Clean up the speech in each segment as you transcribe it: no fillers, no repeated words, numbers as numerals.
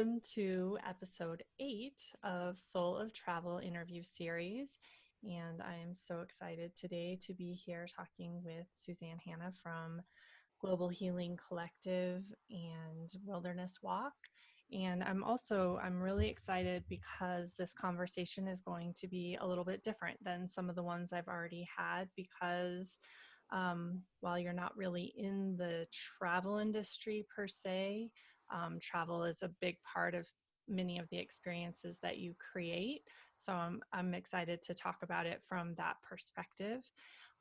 welcome to episode 8 of Soul of Travel interview series. And I am so excited today to be here talking with Suzanne Hanna from Global Healing Collective and Wilderness Walk. And I'm really excited because this conversation is going to be a little bit different than some of the ones I've already had because while you're not really in the travel industry per se, travel is a big part of many of the experiences that you create. So I'm excited to talk about it from that perspective.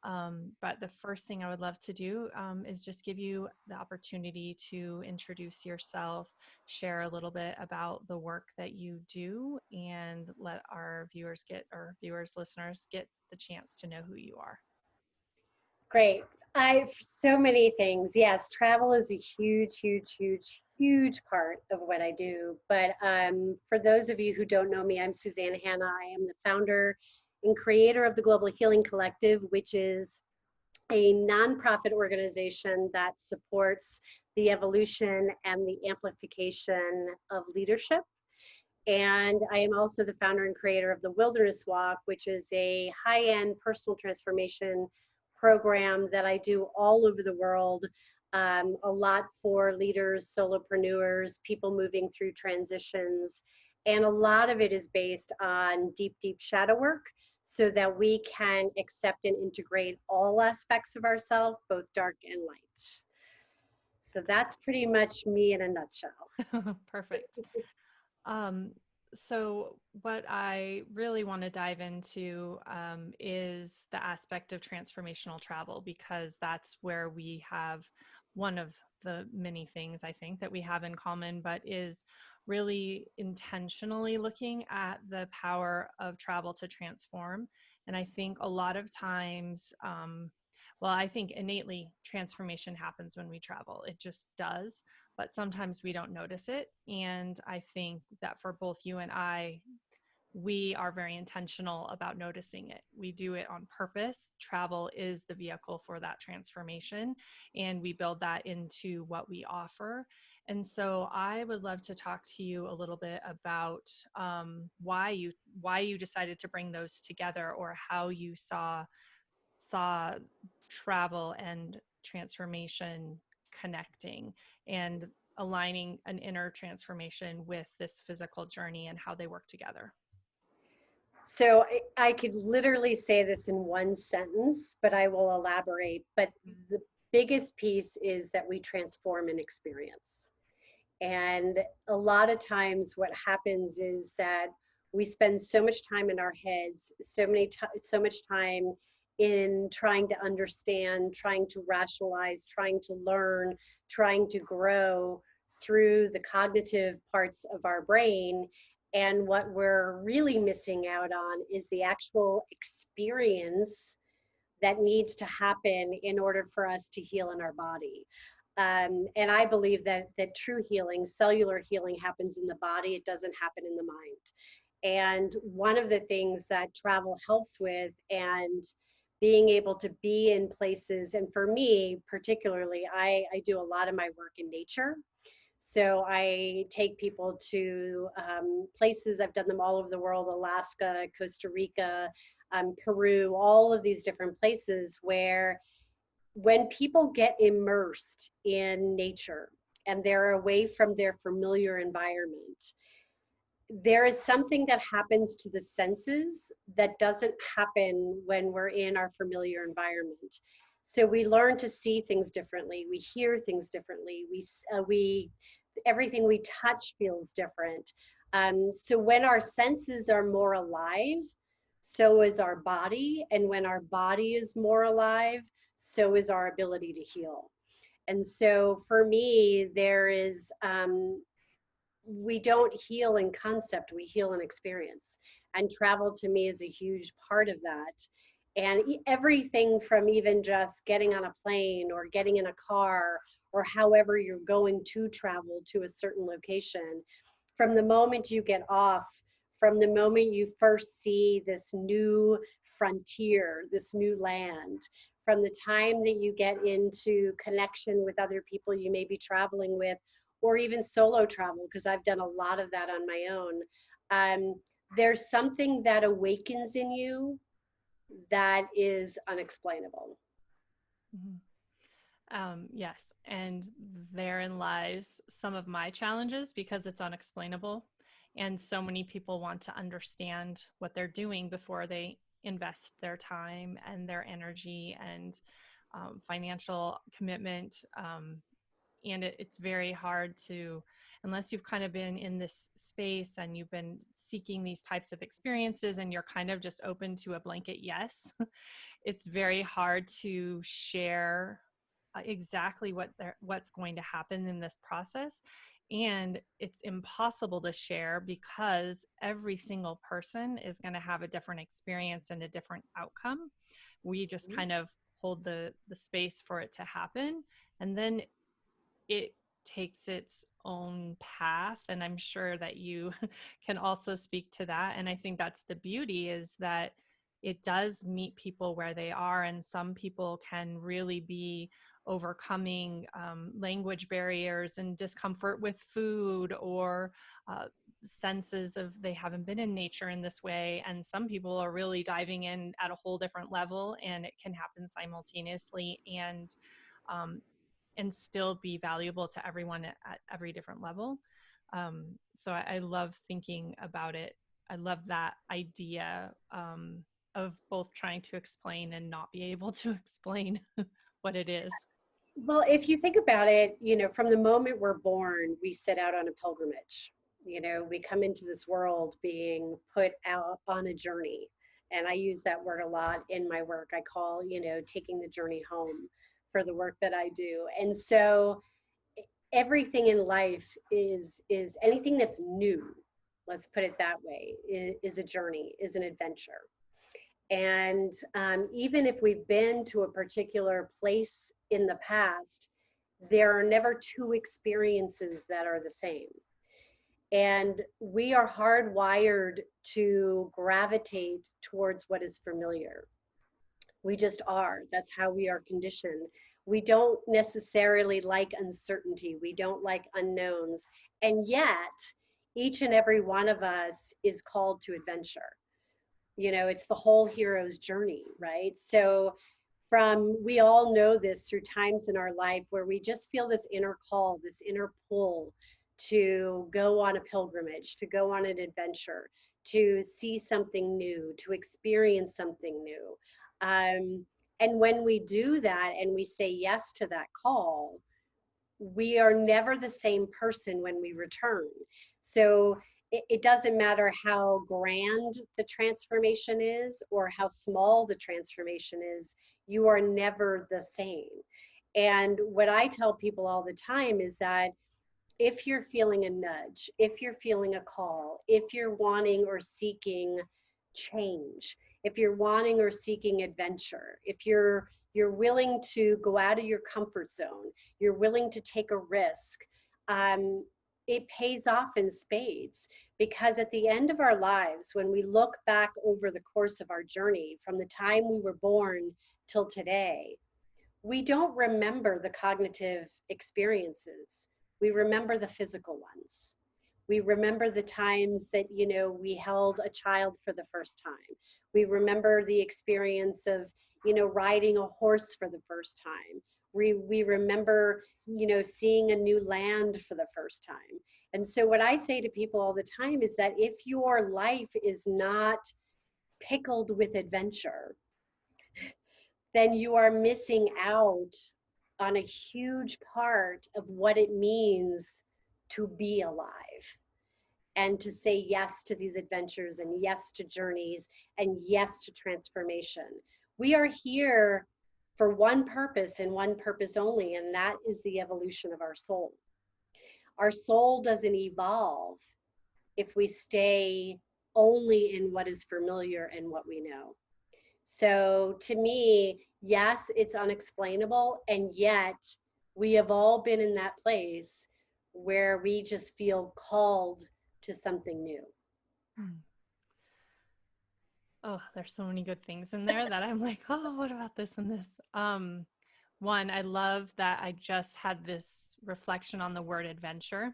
But the first thing I would love to do is just give you the opportunity to introduce yourself, share a little bit about the work that you do, and let our listeners get the chance to know who you are. Great. So many things. Yes, travel is a huge, huge, huge, huge part of what I do. But for those of you who don't know me, I'm Suzanne Hanna. I am the founder and creator of the Global Healing Collective, which is a nonprofit organization that supports the evolution and the amplification of leadership. And I am also the founder and creator of the Wilderness Walk, which is a high-end personal transformation program that I do all over the world. A lot for leaders, solopreneurs, people moving through transitions. And a lot of it is based on deep, deep shadow work so that we can accept and integrate all aspects of ourselves, both dark and light. So that's pretty much me in a nutshell. Perfect. Um, so, what I really want to dive into is the aspect of transformational travel, because that's where we have one of the many things I think that we have in common, but is really intentionally looking at the power of travel to transform. And I think a lot of times, I think innately transformation happens when we travel. It just does, but sometimes we don't notice it. And I think that for both you and I, we are very intentional about noticing it. We do it on purpose. Travel is the vehicle for that transformation, and we build that into what we offer. And so I would love to talk to you a little bit about why you decided to bring those together, or how you saw travel and transformation connecting and aligning an inner transformation with this physical journey and how they work together. So I could literally say this in one sentence, but I will elaborate. But the biggest piece is that we transform an experience. And a lot of times what happens is that we spend so much time in our heads, so much time in trying to understand, trying to rationalize, trying to learn, trying to grow through the cognitive parts of our brain. And what we're really missing out on is the actual experience that needs to happen in order for us to heal in our body. And I believe that true healing, cellular healing, happens in the body. It doesn't happen in the mind. And one of the things that travel helps with, and being able to be in places, and for me particularly, I do a lot of my work in nature. So I take people to places, I've done them all over the world: Alaska, Costa Rica, Peru, all of these different places where when people get immersed in nature and they're away from their familiar environment, there is something that happens to the senses that doesn't happen when we're in our familiar environment. So we learn to see things differently, we hear things differently, we everything we touch feels different. So when our senses are more alive, so is our body, and when our body is more alive, so is our ability to heal. And so for me, we don't heal in concept, we heal in experience. And travel to me is a huge part of that. And everything from even just getting on a plane or getting in a car, or however you're going to travel to a certain location, from the moment you get off, from the moment you first see this new frontier, this new land, from the time that you get into connection with other people you may be traveling with, or even solo travel, because I've done a lot of that on my own, um, there's something that awakens in you that is unexplainable. Mhm. Yes, and therein lies some of my challenges because it's unexplainable. And so many people want to understand what they're doing before they invest their time and their energy and financial commitment. And it's very hard to, unless you've kind of been in this space and you've been seeking these types of experiences and you're kind of just open to a blanket yes, it's very hard to share exactly what's going to happen in this process, and it's impossible to share because every single person is going to have a different experience and a different outcome. We just kind of hold the space for it to happen, and then it takes its own path. And I'm sure that you can also speak to that. And I think that's the beauty, is that it does meet people where they are. And some people can really be overcoming language barriers and discomfort with food, or senses of they haven't been in nature in this way. And some people are really diving in at a whole different level, and it can happen simultaneously. Um, and still be valuable to everyone at every different level. So I love thinking about it. I love that idea of both trying to explain and not be able to explain what it is. Well, if you think about it, from the moment we're born, we set out on a pilgrimage. We come into this world being put out on a journey. And I use that word a lot in my work. I call, taking the journey home for the work that I do. And so everything in life is anything that's new, let's put it that way, is a journey, is an adventure. And even if we've been to a particular place in the past, there are never two experiences that are the same. And we are hardwired to gravitate towards what is familiar. We just are. That's how we are conditioned. We don't necessarily like uncertainty. We don't like unknowns. And yet, each and every one of us is called to adventure. It's the whole hero's journey, right? So we all know this through times in our life where we just feel this inner call, this inner pull to go on a pilgrimage, to go on an adventure, to see something new, to experience something new. And when we do that and we say yes to that call, we are never the same person when we return. So it doesn't matter how grand the transformation is or how small the transformation is, you are never the same. And what I tell people all the time is that if you're feeling a nudge, if you're feeling a call, if you're wanting or seeking change, if you're wanting or seeking adventure, if you're willing to go out of your comfort zone, you're willing to take a risk, um, it pays off in spades. Because at the end of our lives, when we look back over the course of our journey, from the time we were born till today, we don't remember the cognitive experiences. We remember the physical ones. We remember the times that, we held a child for the first time. We remember the experience of, riding a horse for the first time. We remember, seeing a new land for the first time. And so what I say to people all the time is that if your life is not pickled with adventure, then you are missing out on a huge part of what it means to be alive and to say yes to these adventures and yes to journeys and yes to transformation. We are here for one purpose and one purpose only, and that is the evolution of our soul. Our soul doesn't evolve if we stay only in what is familiar and what we know. So to me, yes, it's unexplainable. And yet we have all been in that place where we just feel called to something new. Hmm. Oh, there's so many good things in there that I'm like, oh, what about this and this? One, I love that I just had this reflection on the word adventure,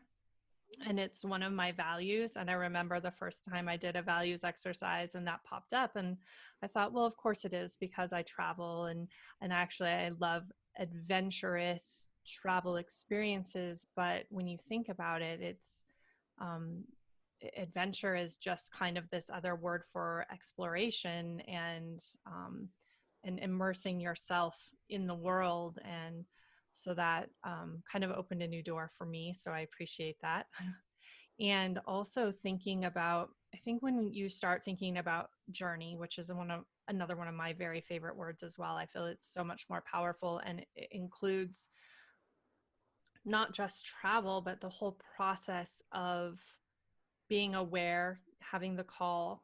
and it's one of my values. And I remember the first time I did a values exercise and that popped up, and I thought, well, of course it is, because I travel, and actually I love adventurous travel experiences. But when you think about it, it's um, adventure is just kind of this other word for exploration, and immersing yourself in the world. And so that kind of opened a new door for me, so I appreciate that. And also thinking about, I think when you start thinking about journey, which is another one of my very favorite words as well, I feel it's so much more powerful, and it includes not just travel, but the whole process of being aware, having the call.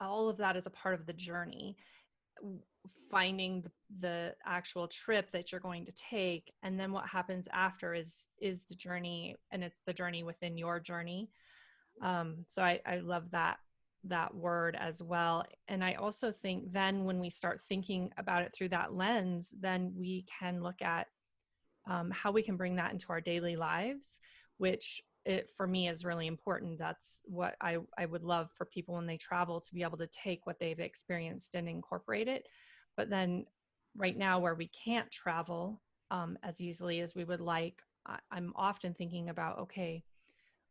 All of that is a part of the journey. Finding the actual trip that you're going to take, and then what happens after is the journey, and it's the journey within your journey. So I love that word as well. And I also think then when we start thinking about it through that lens, then we can look at how we can bring that into our daily lives, which for me is really important. That's what I would love for people when they travel, to be able to take what they've experienced and incorporate it. But then right now, where we can't travel as easily as we would like, I'm often thinking about, okay,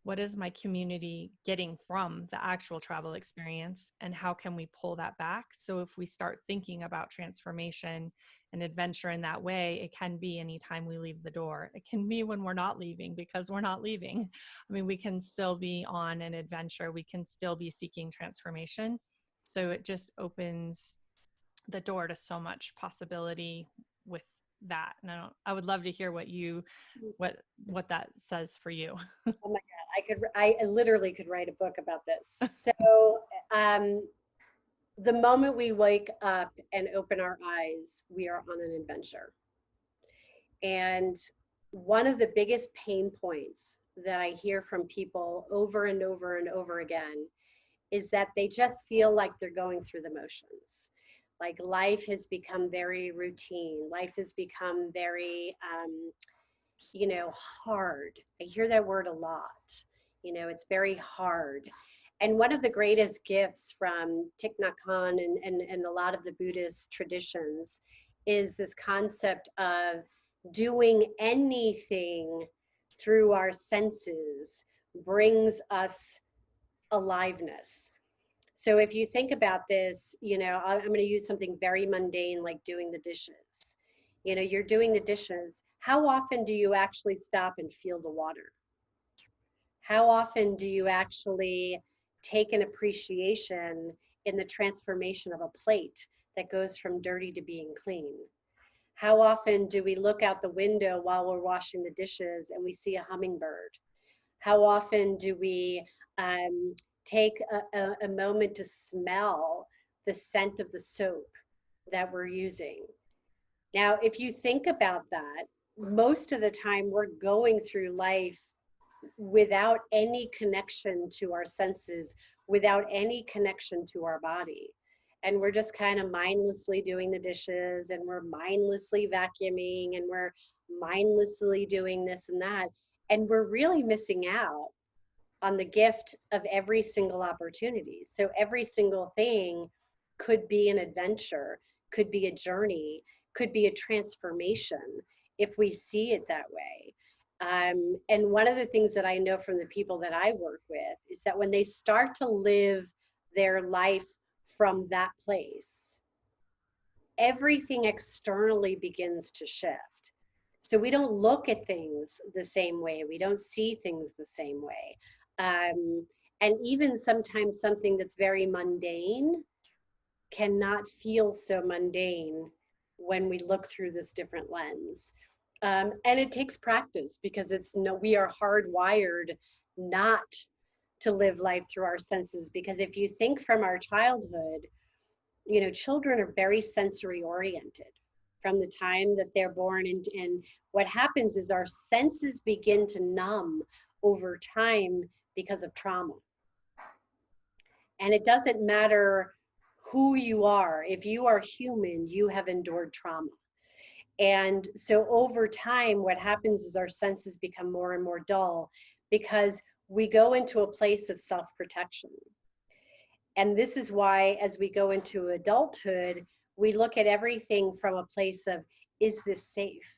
what is my community getting from the actual travel experience, and how can we pull that back? So if we start thinking about transformation and adventure in that way, it can be anytime we leave the door. It can be when we're not leaving, because we're not leaving. I mean, we can still be on an adventure, we can still be seeking transformation. So it just opens the door to so much possibility with that. And I would love to hear what that says for you. Oh my God, I literally could write a book about this. So, the moment we wake up and open our eyes, we are on an adventure. And one of the biggest pain points that I hear from people over and over and over again is that they just feel like they're going through the motions. Like life has become very routine. Life has become very, hard. I hear that word a lot. It's very hard. And one of the greatest gifts from Thich Nhat Hanh and a lot of the Buddhist traditions is this concept of doing anything through our senses brings us aliveness. So if you think about this, I'm going to use something very mundane like doing the dishes. You're doing the dishes. How often do you actually stop and feel the water? How often do you actually take an appreciation in the transformation of a plate that goes from dirty to being clean? How often do we look out the window while we're washing the dishes and we see a hummingbird? How often do we take a moment to smell the scent of the soap that we're using? Now, if you think about that, most of the time we're going through life without any connection to our senses, without any connection to our body. And we're just kind of mindlessly doing the dishes, and we're mindlessly vacuuming, and we're mindlessly doing this and that. And we're really missing out on the gift of every single opportunity. So every single thing could be an adventure, could be a journey, could be a transformation if we see it that way. And one of the things that I know from the people that I work with is that when they start to live their life from that place, everything externally begins to shift. So we don't look at things the same way. We don't see things the same way. And even sometimes something that's very mundane cannot feel so mundane when we look through this different lens. And it takes practice, because we are hardwired not to live life through our senses. Because if you think from our childhood, children are very sensory oriented from the time that they're born. And what happens is our senses begin to numb over time because of trauma. And it doesn't matter who you are. If you are human, you have endured trauma. And so over time, what happens is our senses become more and more dull because we go into a place of self protection. And this is why, as we go into adulthood, we look at everything from a place of, is this safe?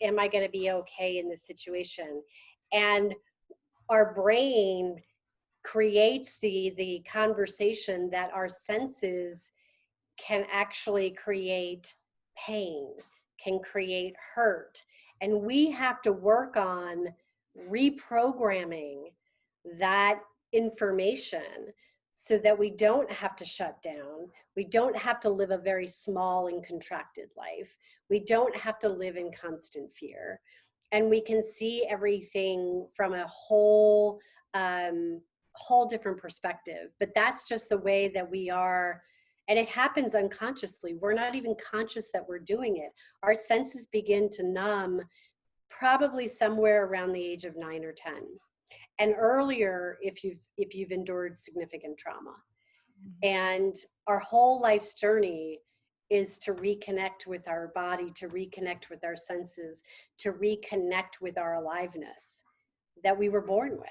Am I going to be okay in this situation? And our brain creates the conversation that our senses can actually create pain, can create hurt. And we have to work on reprogramming that information so that we don't have to shut down. We don't have to live a very small and contracted life. We don't have to live in constant fear. And we can see everything from a whole different perspective. But that's just the way that we are, and it happens unconsciously. We're not even conscious that we're doing it. Our senses begin to numb probably somewhere around the age of 9 or 10, and earlier if you've endured significant trauma. And our whole life's journey is to reconnect with our body, to reconnect with our senses, to reconnect with our aliveness that we were born with.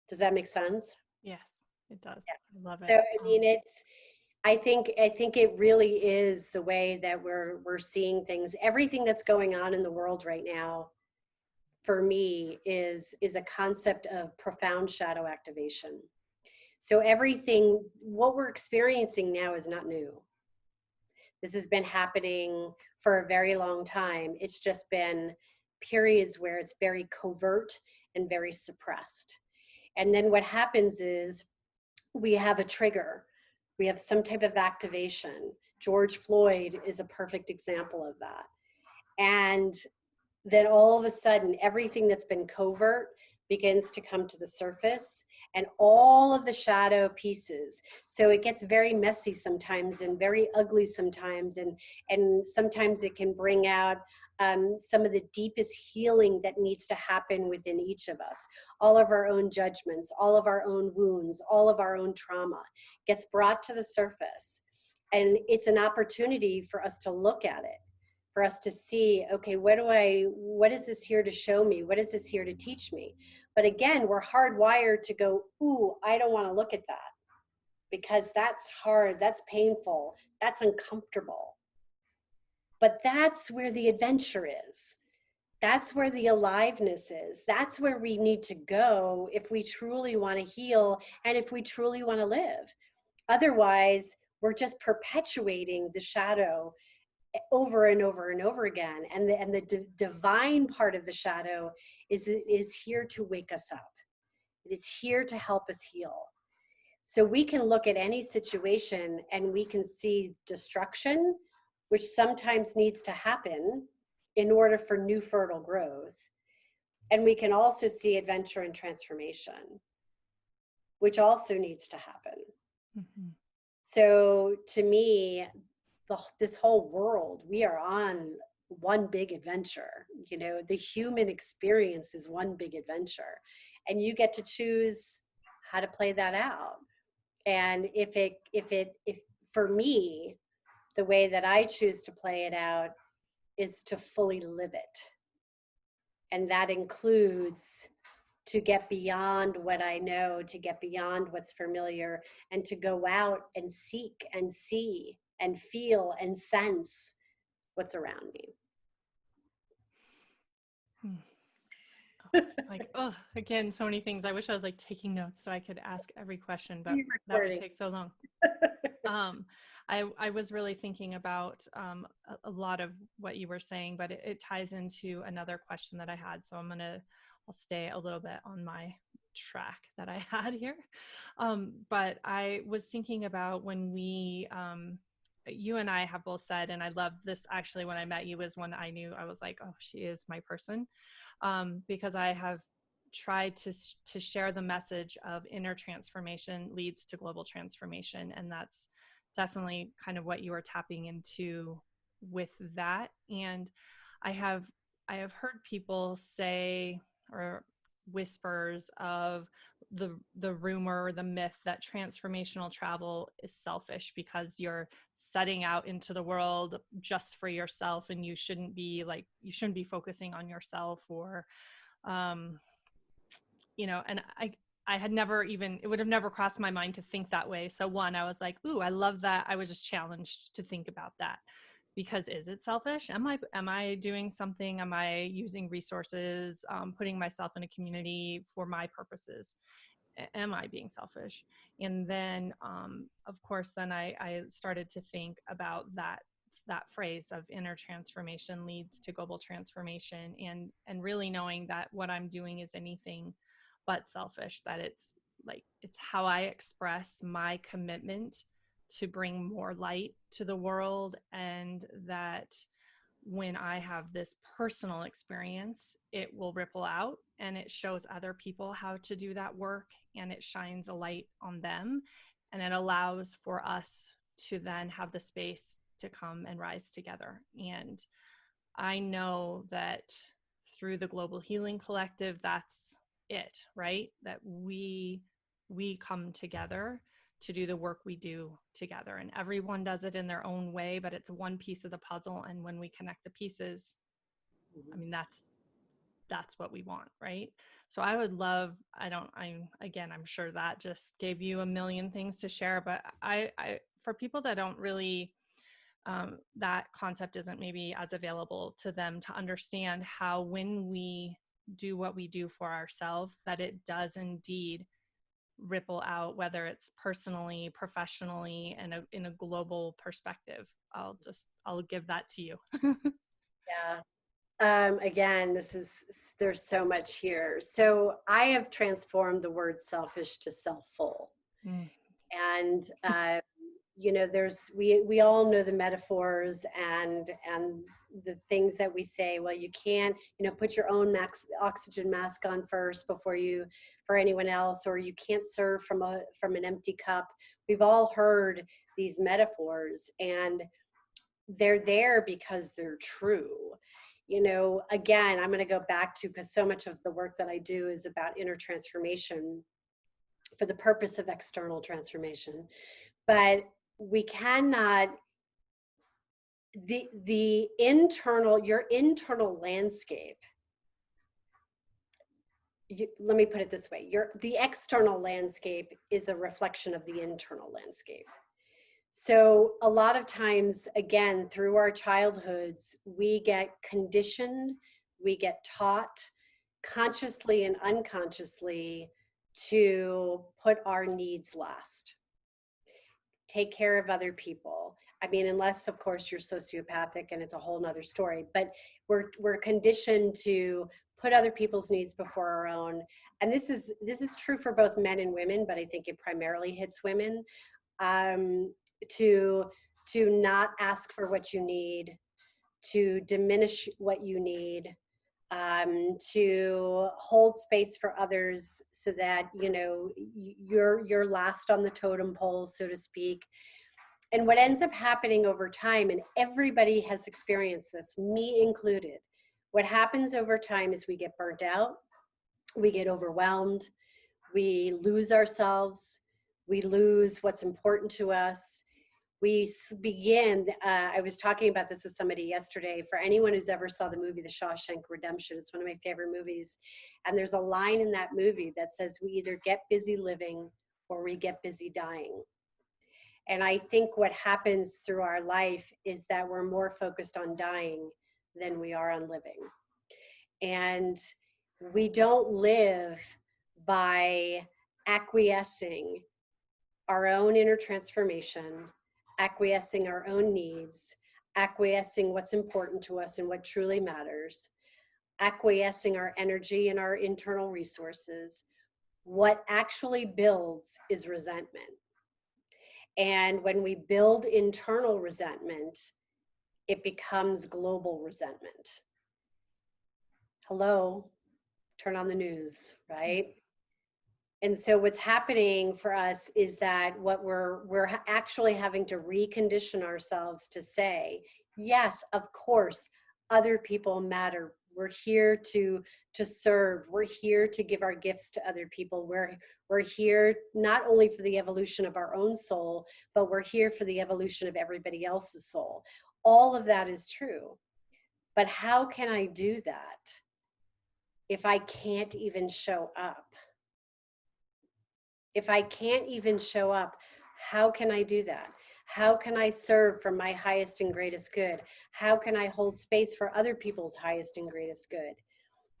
Does that make sense? Yes, it does. Yeah. I love So it. I mean, I think it really is the way that we're seeing things. Everything that's going on in the world right now, for me, is a concept of profound shadow activation. So everything, what we're experiencing now is not new. This has been happening for a very long time. It's just been periods where it's very covert and very suppressed. And then what happens is we have a trigger. We have some type of activation. George Floyd is a perfect example of that. And then all of a sudden, everything that's been covert begins to come to the surface, and all of the shadow pieces. So it gets very messy sometimes and very ugly sometimes. And sometimes it can bring out some of the deepest healing that needs to happen within each of us. All of our own judgments, all of our own wounds, all of our own trauma gets brought to the surface. And it's an opportunity for us to look at it, for us to see, okay, what is this here to show me? What is this here to teach me? But again, we're hardwired to go, ooh, I don't want to look at that because that's hard, that's painful, that's uncomfortable. But that's where the adventure is. That's where the aliveness is. That's where we need to go if we truly want to heal and if we truly want to live. Otherwise, we're just perpetuating the shadow over and over and over again. And the divine part of the shadow is here to wake us up. It is here to help us heal. So we can look at any situation and we can see destruction, which sometimes needs to happen in order for new fertile growth. And we can also see adventure and transformation, which also needs to happen. Mm-hmm. So to me, this whole world, we are on one big adventure. You know, the human experience is one big adventure, and you get to choose how to play that out. And if for me, the way that I choose to play it out is to fully live it. And that includes to get beyond what I know, to get beyond what's familiar, and to go out and seek and see and feel and sense what's around me. Like, oh, again, so many things. I wish I was like taking notes so I could ask every question, but that would take so long. I was really thinking about a lot of what you were saying, but it ties into another question that I had. So I'll stay a little bit on my track that I had here. But I was thinking about when you and I have both said, and I love this actually, when I met you was when I knew I was like, oh, she is my person. Because I have tried to share the message of inner transformation leads to global transformation. And that's definitely kind of what you are tapping into with that. And I have heard people say, or whispers of the rumor or the myth that transformational travel is selfish because you're setting out into the world just for yourself, and you shouldn't be focusing on yourself, or and I had never even, it would have never crossed my mind to think that way. So one, I was like, ooh, I love that. I was just challenged to think about that, because is it selfish? Am I doing something? Am I using resources, putting myself in a community for my purposes? Am I being selfish? And then, of course, then I started to think about that phrase of inner transformation leads to global transformation, and really knowing that what I'm doing is anything but selfish, that it's how I express my commitment to bring more light to the world, and that when I have this personal experience, it will ripple out and it shows other people how to do that work, and it shines a light on them, and it allows for us to then have the space to come and rise together. And I know that through the Global Healing Collective, that's it, right? That we come together to do the work we do together, and everyone does it in their own way, but it's one piece of the puzzle. And when we connect the pieces, I mean, that's what we want, right? So I would love, I'm sure that just gave you a million things to share, but I for people that don't really, that concept isn't maybe as available to them, to understand how when we do what we do for ourselves, that it does indeed ripple out, whether it's personally, professionally, and in a global perspective. I'll give that to you. Yeah. Again, there's so much here. So I have transformed the word selfish to self-full. Mm. And, we all know the metaphors and the things that we say. Well, you can't, put your own oxygen mask on first before for anyone else, or you can't serve from an empty cup. We've all heard these metaphors, and they're there because they're true. Again, I'm going to go back to, because so much of the work that I do is about inner transformation for the purpose of external transformation. But we cannot, your internal landscape, let me put it this way, the external landscape is a reflection of the internal landscape. So a lot of times, again, through our childhoods, we get conditioned, we get taught consciously and unconsciously to put our needs last. Take care of other people. I mean, unless of course you're sociopathic and it's a whole nother story, but we're conditioned to put other people's needs before our own. And this is true for both men and women, but I think it primarily hits women. To not ask for what you need, to diminish what you need, to hold space for others so that you're last on the totem pole, so to speak. And what ends up happening over time, and everybody has experienced this, me included, what happens over time is we get burnt out, we get overwhelmed, we lose ourselves, we lose what's important to us. We begin, I was talking about this with somebody yesterday. For anyone who's ever saw the movie, The Shawshank Redemption, it's one of my favorite movies. And there's a line in that movie that says, we either get busy living or we get busy dying. And I think what happens through our life is that we're more focused on dying than we are on living. And we don't live by acquiescing our own inner transformation, acquiescing our own needs, acquiescing what's important to us and what truly matters, acquiescing our energy and our internal resources. What actually builds is resentment. And when we build internal resentment, it becomes global resentment. Hello, turn on the news, right? And so what's happening for us is that what we're actually having to recondition ourselves to say, yes, of course, other people matter We're here to serve. We're here to give our gifts to other people. We're here not only for the evolution of our own soul, but we're here for the evolution of everybody else's soul. All of that is true. But how can I do that if I can't even show up? If I can't even show up, how can I do that? How can I serve for my highest and greatest good? How can I hold space for other people's highest and greatest good?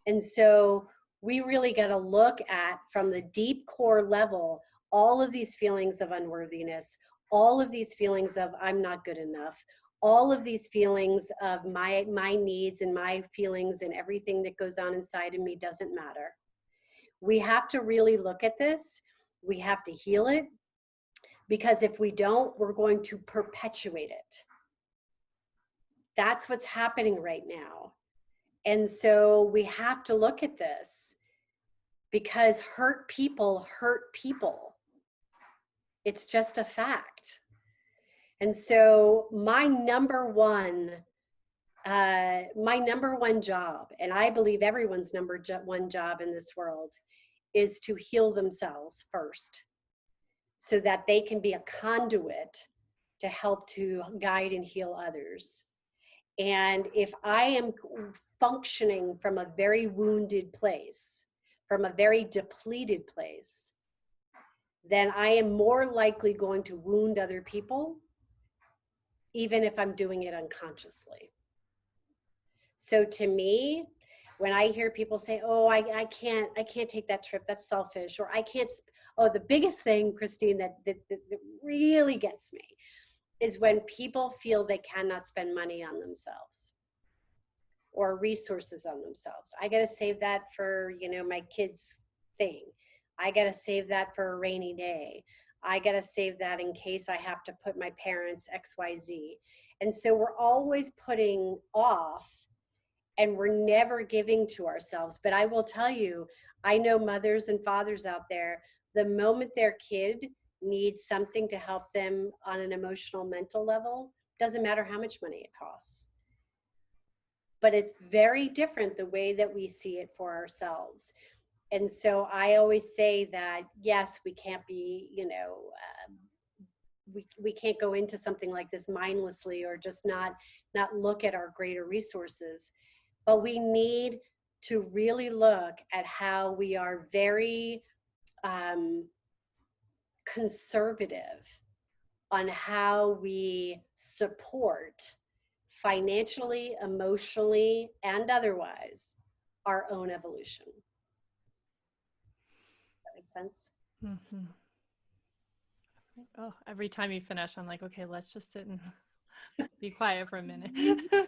And so we really got to look at, from the deep core level, all of these feelings of unworthiness, all of these feelings of I'm not good enough, all of these feelings of my needs and my feelings and everything that goes on inside of me doesn't matter. We have to really look at this. We have to heal it, because if we don't, we're going to perpetuate it. That's what's happening right now. And so we have to look at this, because hurt people hurt people. It's just a fact. And so my number one job, and I believe everyone's one job in this world, is to heal themselves first, so that they can be a conduit to help to guide and heal others. And if I am functioning from a very wounded place, from a very depleted place, then I am more likely going to wound other people, even if I'm doing it unconsciously. So to me, when I hear people say, oh, I can't take that trip, that's selfish, or I can't, the biggest thing, Christine, that really gets me is when people feel they cannot spend money on themselves or resources on themselves. I got to save that for, my kids' thing. I got to save that for a rainy day. I got to save that in case I have to put my parents XYZ. And so we're always putting off, and we're never giving to ourselves. But I will tell you, I know mothers and fathers out there, the moment their kid needs something to help them on an emotional, mental level, doesn't matter how much money it costs. But it's very different the way that we see it for ourselves. And so I always say that, yes, we can't be, we can't go into something like this mindlessly, or just not look at our greater resources. But we need to really look at how we are very conservative on how we support financially, emotionally, and otherwise our own evolution. Does that make sense? Mm-hmm. Oh, every time you finish, I'm like, okay, let's just sit and be quiet for a minute.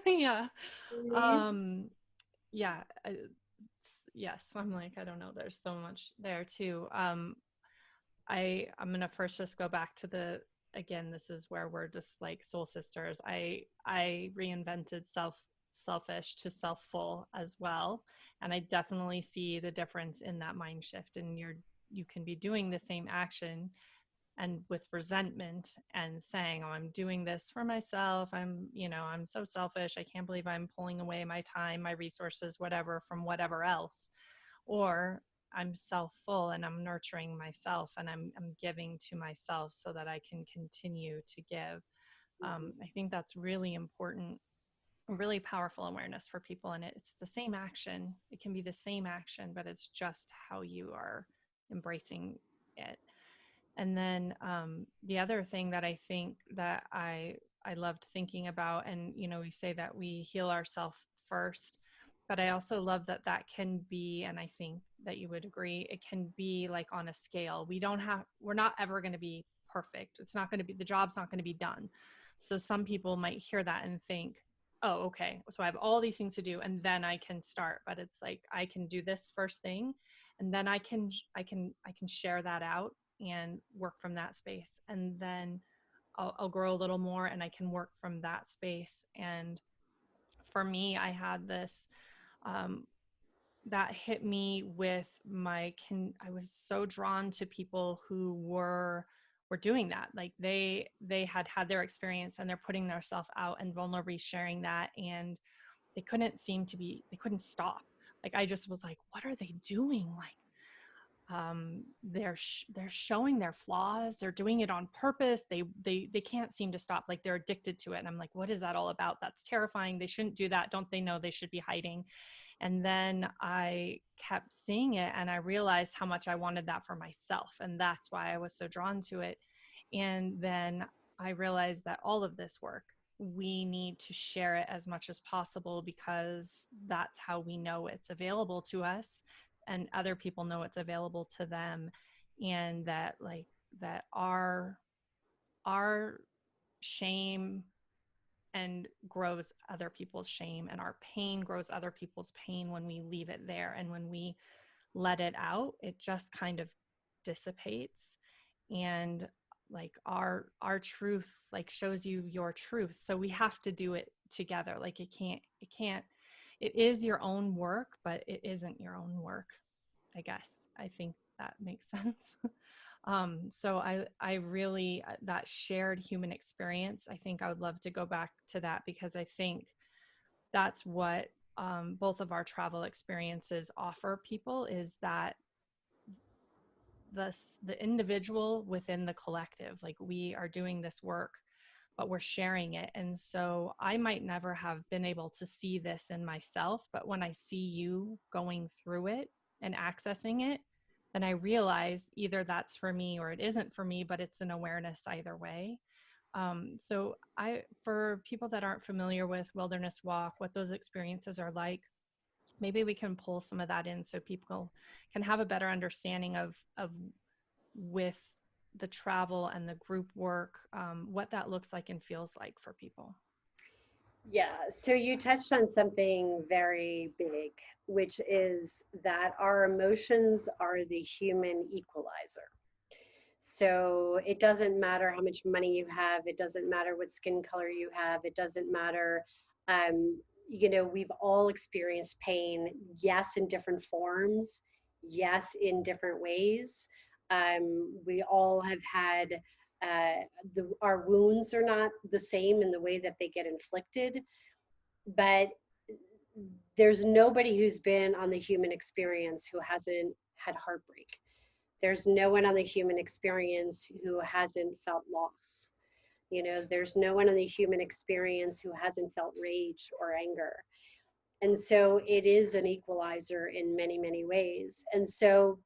Yeah. Um, yeah. Yes. I'm like, I don't know. There's so much there too. I'm going to first just go back to again, this is where we're just like soul sisters. I reinvented selfish to self-full as well. And I definitely see the difference in that mind shift. And you can be doing the same action and with resentment and saying, oh, I'm doing this for myself. I'm so selfish. I can't believe I'm pulling away my time, my resources, whatever, from whatever else. Or I'm self-full and I'm nurturing myself, and I'm giving to myself so that I can continue to give. I think that's really important, really powerful awareness for people. And it's the same action. It can be the same action, but it's just how you are embracing it. And then the other thing that I think that I loved thinking about, and we say that we heal ourselves first, but I also love that can be, and I think that you would agree, it can be like on a scale. We're not ever going to be perfect. It's not going to be, the job's not going to be done. So some people might hear that and think, oh, okay, so I have all these things to do and then I can start. But it's like, I can do this first thing, and then I can share that out and work from that space. And then I'll grow a little more and I can work from that space. And for me, I had this, that hit me with I was so drawn to people who were doing that. Like they had their experience and they're putting themselves out and vulnerably sharing that. And they couldn't seem to be, they couldn't stop. Like I just was like, what are they doing? Like they're showing their flaws, they're doing it on purpose, they can't seem to stop, like they're addicted to it. And I'm like, what is that all about? That's terrifying. They shouldn't do that. Don't they know they should be hiding? And then I kept seeing it and I realized how much I wanted that for myself, and that's why I was so drawn to it. And then I realized that all of this work, we need to share it as much as possible, because that's how we know it's available to us and other people know it's available to them. And that like that our shame and grows other people's shame, and our pain grows other people's pain when we leave it there. And when we let it out, it just kind of dissipates. And like our truth like shows you your truth. So we have to do it together. Like it is your own work, but it isn't your own work, I guess. I think that makes sense. So I really, that shared human experience, I think I would love to go back to that, because I think that's what both of our travel experiences offer people, is that the individual within the collective, like we are doing this work, but we're sharing it. And so I might never have been able to see this in myself, but when I see you going through it and accessing it, then I realize either that's for me or it isn't for me, but it's an awareness either way. So for people that aren't familiar with wilderness walk, what those experiences are like, maybe we can pull some of that in so people can have a better understanding of with the travel and the group work, what that looks like and feels like for people. Yeah, so you touched on something very big, which is that our emotions are the human equalizer. So it doesn't matter how much money you have, it doesn't matter what skin color you have, it doesn't matter. Um, we've all experienced pain, yes, in different forms, yes, in different ways. We all have had, our wounds are not the same in the way that they get inflicted, but there's nobody who's been on the human experience who hasn't had heartbreak. There's no one on the human experience who hasn't felt loss. There's no one on the human experience who hasn't felt rage or anger. And so it is an equalizer in many, many ways. And so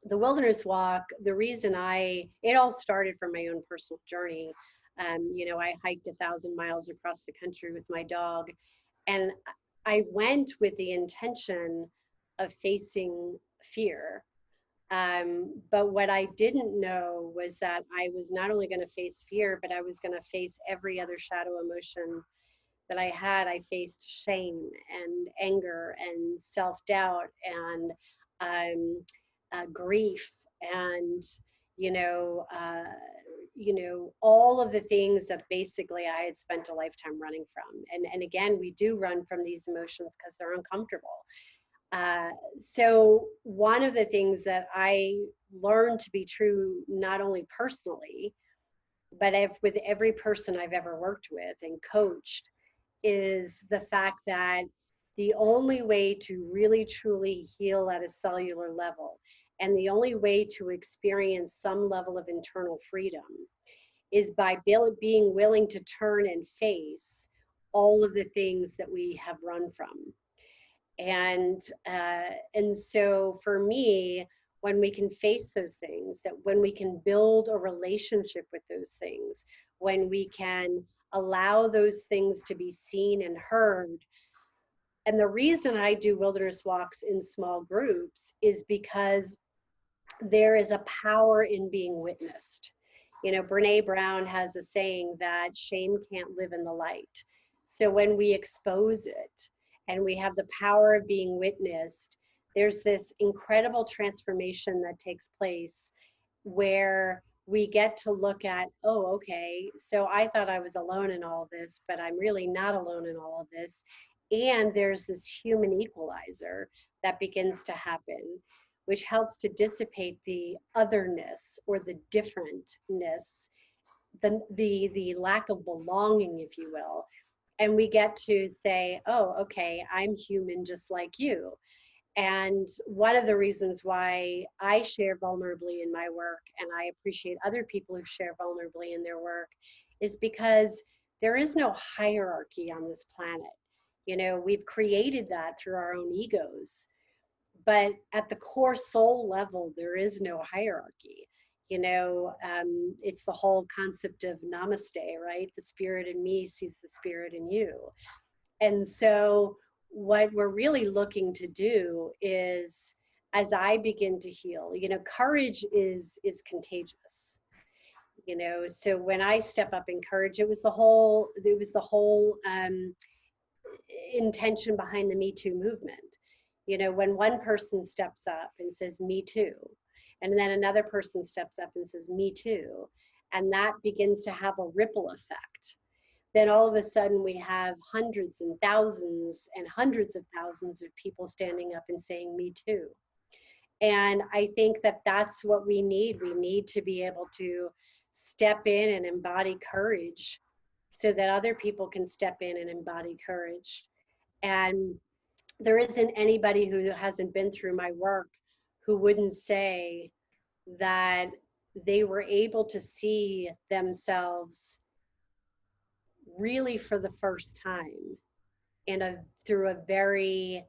the wilderness walk, the reason it all started from my own personal journey. I hiked 1,000 miles across the country with my dog, and I went with the intention of facing fear. But what I didn't know was that I was not only going to face fear, but I was going to face every other shadow emotion that I had. I faced shame and anger and self-doubt and grief and you know uh, all of the things that basically I had spent a lifetime running from. And again, we do run from these emotions because they're uncomfortable. So one of the things that I learned to be true, not only personally, but with every person I've ever worked with and coached, is the fact that the only way to really truly heal at a cellular level, and the only way to experience some level of internal freedom, is by being willing to turn and face all of the things that we have run from. And so for me, when we can face those things, that when we can build a relationship with those things, when we can allow those things to be seen and heard. And the reason I do wilderness walks in small groups is because there is a power in being witnessed. Brene Brown has a saying that shame can't live in the light. So when we expose it and we have the power of being witnessed, there's this incredible transformation that takes place where we get to look at, oh, okay, so I thought I was alone in all of this, but I'm really not alone in all of this. And there's this human equalizer that begins to happen, which helps to dissipate the otherness or the differentness, the lack of belonging, if you will. And we get to say, oh, okay, I'm human just like you. And one of the reasons why I share vulnerably in my work, and I appreciate other people who share vulnerably in their work, is because there is no hierarchy on this planet. You know, we've created that through our own egos, but at the core soul level, there is no hierarchy. You know, it's the whole concept of namaste, right? The spirit in me sees the spirit in you. And so, what we're really looking to do is, as I begin to heal, you know, courage is contagious. You know, so when I step up in courage, it was the whole intention behind the Me Too movement. You know, when one person steps up and says, Me too, and then another person steps up and says, Me too, and that begins to have a ripple effect, then all of a sudden we have hundreds and hundreds of thousands of people standing up and saying, Me too. And I think that that's what we need. We need to be able to step in and embody courage so that other people can step in and embody courage. And there isn't anybody who hasn't been through my work who wouldn't say that they were able to see themselves really for the first time in a through a very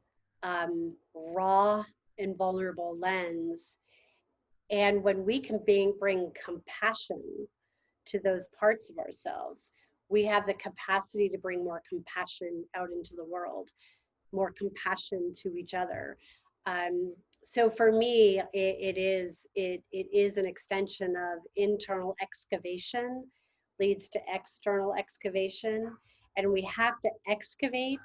raw and vulnerable lens. And when we can bring compassion to those parts of ourselves, we have the capacity to bring more compassion out into the world, more compassion to each other. So for me, it is an extension of internal excavation leads to external excavation, and we have to excavate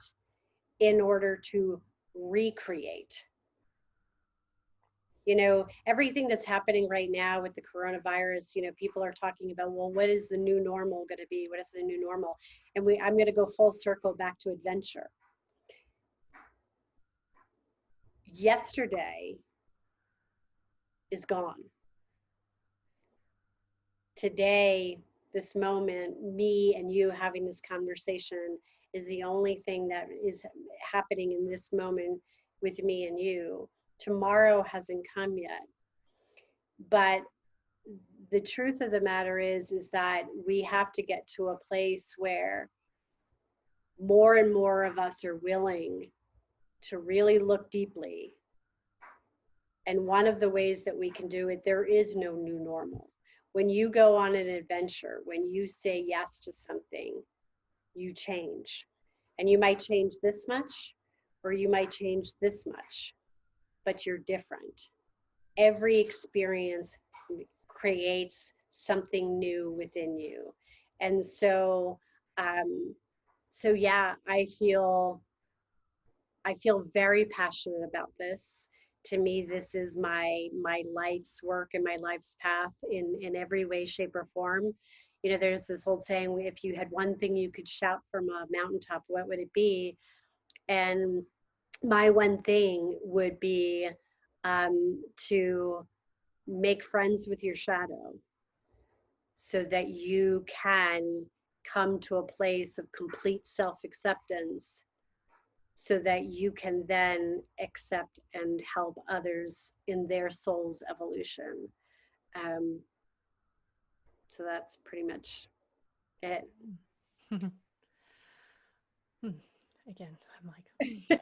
in order to recreate. You know, everything that's happening right now with the coronavirus, you know, people are talking about, well, what is the new normal going to be? What is the new normal? And I'm going to go full circle back to adventure. Yesterday is gone. Today, this moment, me and you having this conversation is the only thing that is happening in this moment with me and you. Tomorrow hasn't come yet. But the truth of the matter is that we have to get to a place where more and more of us are willing to really look deeply. And one of the ways that we can do it, there is no new normal. When you go on an adventure, when you say yes to something, you change. And you might change this much, or you might change this much, but you're different. Every experience creates something new within you. And so, yeah, I feel very passionate about this. To me, this is my life's work and my life's path in every way, shape, or form. You know, there's this old saying: if you had one thing you could shout from a mountaintop, what would it be? And my one thing would be to make friends with your shadow, so that you can come to a place of complete self acceptance, so that you can then accept and help others in their soul's evolution. Um, so that's pretty much it. Again, I'm like,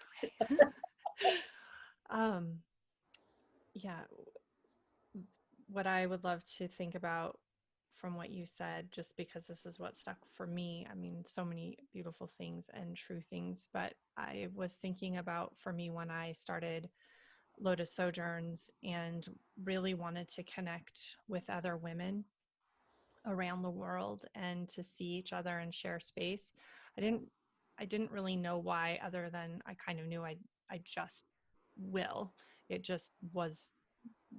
um, yeah, what I would love to think about from what you said, just because this is what stuck for me. I mean, so many beautiful things and true things, but I was thinking about for me when I started Lotus Sojourns and really wanted to connect with other women around the world and to see each other and share space. I didn't I didn't really know why, other than I kind of knew I just will. It just was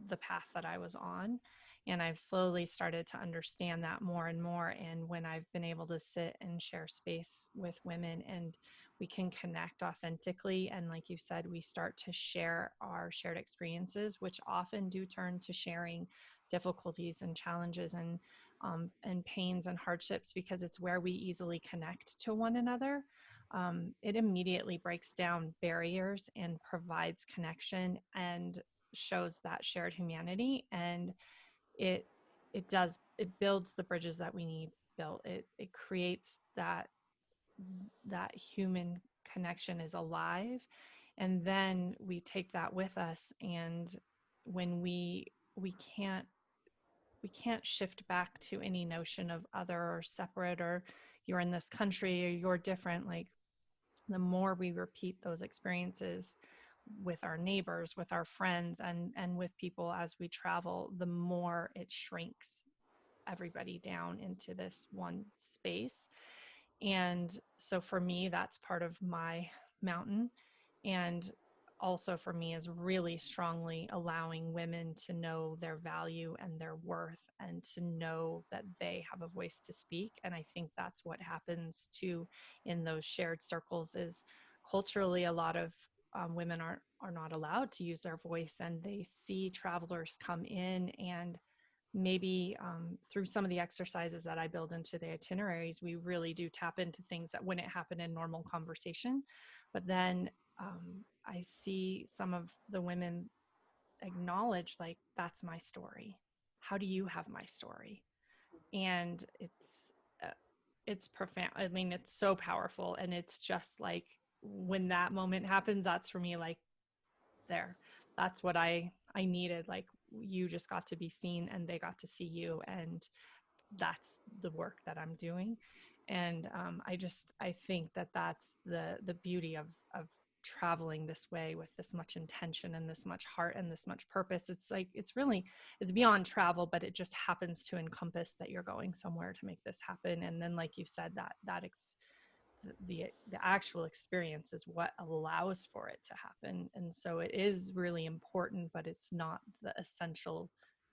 the path that I was on. And I've slowly started to understand that more and more. And when I've been able to sit and share space with women and we can connect authentically, and like you said, we start to share our shared experiences, which often do turn to sharing difficulties and challenges and and pains and hardships, because it's where we easily connect to one another. It immediately breaks down barriers and provides connection and shows that shared humanity. And it it builds the bridges that we need built. It creates that human connection is alive, and then we take that with us. And when we can't we can't shift back to any notion of other or separate, or you're in this country or you're different. Like, the more we repeat those experiences with our neighbors, with our friends, and with people as we travel, the more it shrinks everybody down into this one space. And so for me, that's part of my mountain. And also for me is really strongly allowing women to know their value and their worth, and to know that they have a voice to speak. And I think that's what happens too in those shared circles. Is culturally, a lot of women are not allowed to use their voice, and they see travelers come in, and maybe through some of the exercises that I build into the itineraries, we really do tap into things that wouldn't happen in normal conversation. But then I see some of the women acknowledge, like, that's my story. How do you have my story? And uh, it's profound. I mean, it's so powerful. And it's just like, when that moment happens, that's for me, like, there, that's what I needed. Like, you just got to be seen, and they got to see you, and that's the work that I'm doing. And I think that that's the beauty of traveling this way, with this much intention and this much heart and this much purpose. It's like, it's beyond travel, but it just happens to encompass that you're going somewhere to make this happen. And then, like you said, the actual experience is what allows for it to happen. And so it is really important, but it's not the essential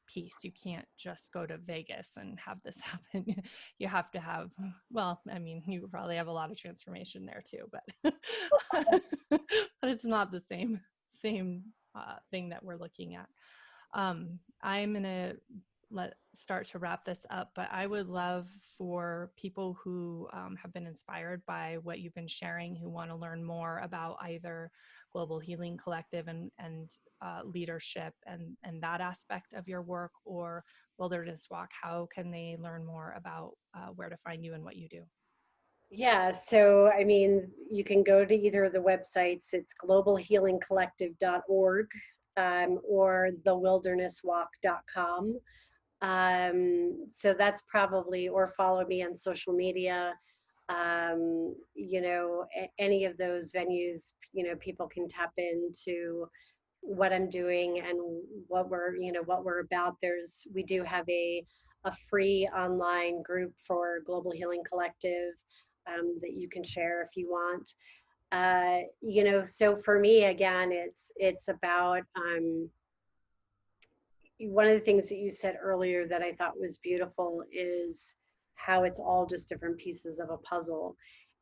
piece. You can't just go to Vegas and have this happen. You have to have, well, I mean, you probably have a lot of transformation there too, but but it's not the same thing that we're looking at. I'm going to start to wrap this up, but I would love for people who have been inspired by what you've been sharing, who want to learn more about either Global Healing Collective and leadership and that aspect of your work, or Wilderness Walk. How can they learn more about where to find you and what you do? Yeah, so I mean, you can go to either of the websites. It's globalhealingcollective.org or thewildernesswalk.com. So that's probably, or follow me on social media. Any of those venues, people can tap into what I'm doing and what we're about. We do have a free online group for Global Healing Collective that you can share if you want. So for me, again, it's about one of the things that you said earlier that I thought was beautiful is how it's all just different pieces of a puzzle.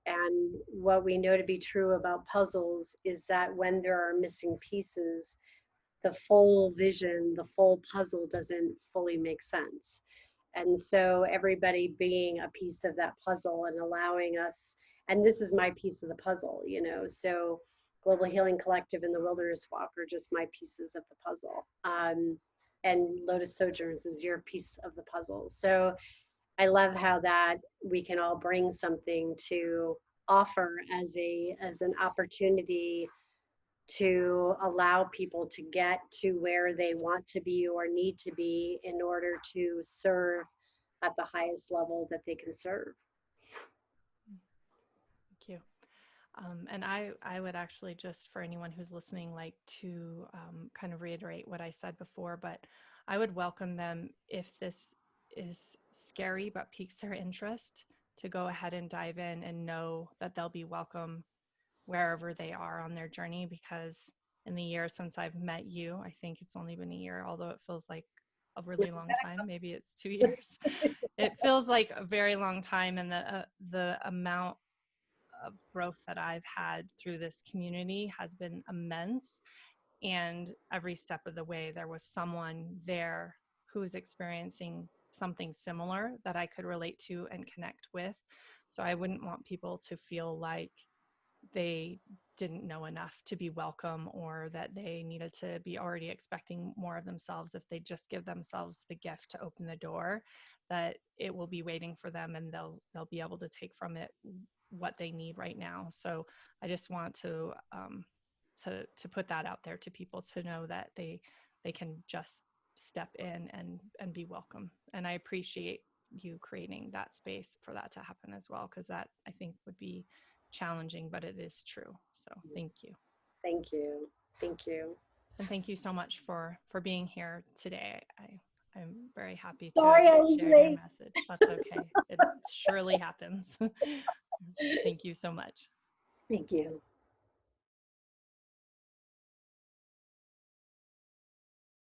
And what we know to be true about puzzles is that when there are missing pieces, the full vision, the full puzzle doesn't fully make sense. And so everybody being a piece of that puzzle and allowing us, and this is my piece of the puzzle, so Global Healing Collective and the Wilderness Walk are just my pieces of the puzzle. And Lotus Sojourns is your piece of the puzzle. So I love how that we can all bring something to offer as an opportunity to allow people to get to where they want to be or need to be in order to serve at the highest level that they can serve. Thank you. And I would actually, just for anyone who's listening, like to kind of reiterate what I said before, but I would welcome them, if this is scary but piques their interest, to go ahead and dive in and know that they'll be welcome wherever they are on their journey. Because in the year since I've met you, I think it's only been a year, although it feels like a really long time. Maybe it's 2 years. It feels like a very long time, and the amount of growth that I've had through this community has been immense. And every step of the way, there was someone there who was experiencing something similar that I could relate to and connect with. So I wouldn't want people to feel like they didn't know enough to be welcome, or that they needed to be already expecting more of themselves. If they just give themselves the gift to open the door, that it will be waiting for them, and they'll be able to take from it what they need right now. So I just want to put that out there to people, to know that they can just step in and be welcome. And I appreciate you creating that space for that to happen as well, because that, I think, would be challenging, but it is true. So thank you. Thank you. Thank you. And thank you so much for being here today. I'm very happy to have Sorry I was shared your late. message. That's okay. It surely happens. Thank you so much. Thank you.